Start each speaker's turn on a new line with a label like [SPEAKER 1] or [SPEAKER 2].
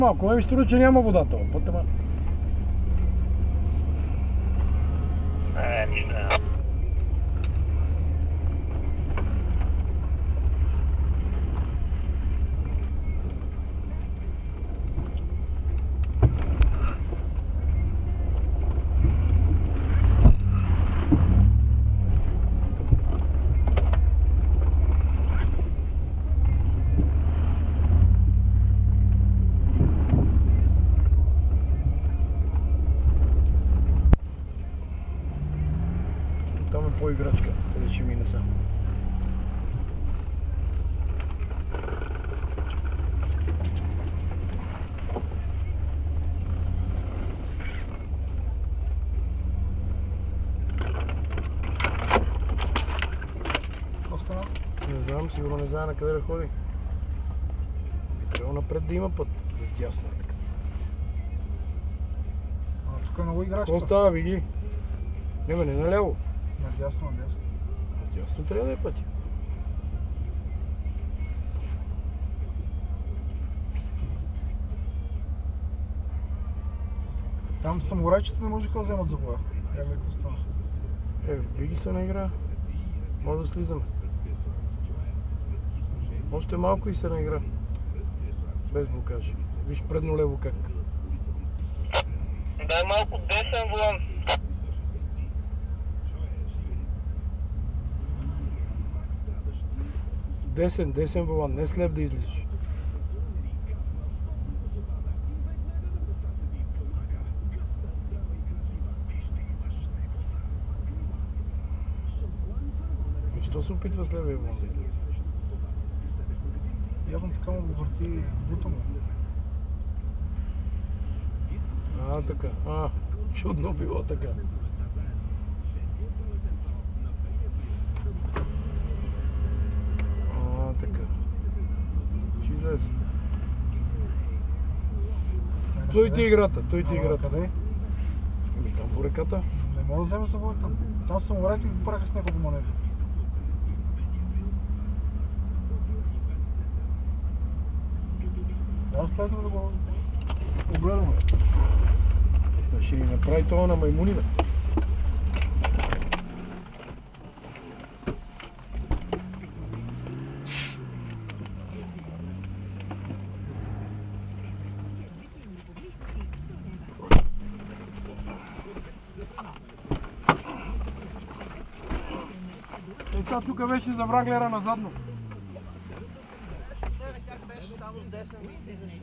[SPEAKER 1] Малко ме ми струва, че няма вода това път, ама...
[SPEAKER 2] Нищо няма.
[SPEAKER 1] Там е по-играчка, къде ще мине сам.
[SPEAKER 3] Какво стана?
[SPEAKER 1] Не знам, сигурно не знае на къде да ходи. Би трябвало напред да има път, да дясно е така.
[SPEAKER 3] Тук е много играчка.
[SPEAKER 1] Какво става, види? Не бе, не наляво.
[SPEAKER 3] Надясно.
[SPEAKER 1] Дясно трябва да е пътя.
[SPEAKER 3] Там самурайчета не можеха да вземат за вода. Какво стана?
[SPEAKER 1] Биги се на игра. Може да слизаме. Още малко и се на игра. Без блокаж. Виж предно лево как.
[SPEAKER 2] Дай малко десен волан.
[SPEAKER 1] Десен волан, не с лев да излизаш. Що се опитва с левия волан?
[SPEAKER 3] Явно така му го върти бута му.
[SPEAKER 1] Така. Чудно било така. Така. Ще излезе. Той ти играта,
[SPEAKER 3] Къде?
[SPEAKER 1] Там по реката.
[SPEAKER 3] Не мога да взема за вода там. Там самурайите го праха с няколко монети. Да, слезем да го огледаме.
[SPEAKER 1] Ще ни направи това на маймунина. Сега тук беше за враглера на задно.
[SPEAKER 2] Как беше само с десен излизаш.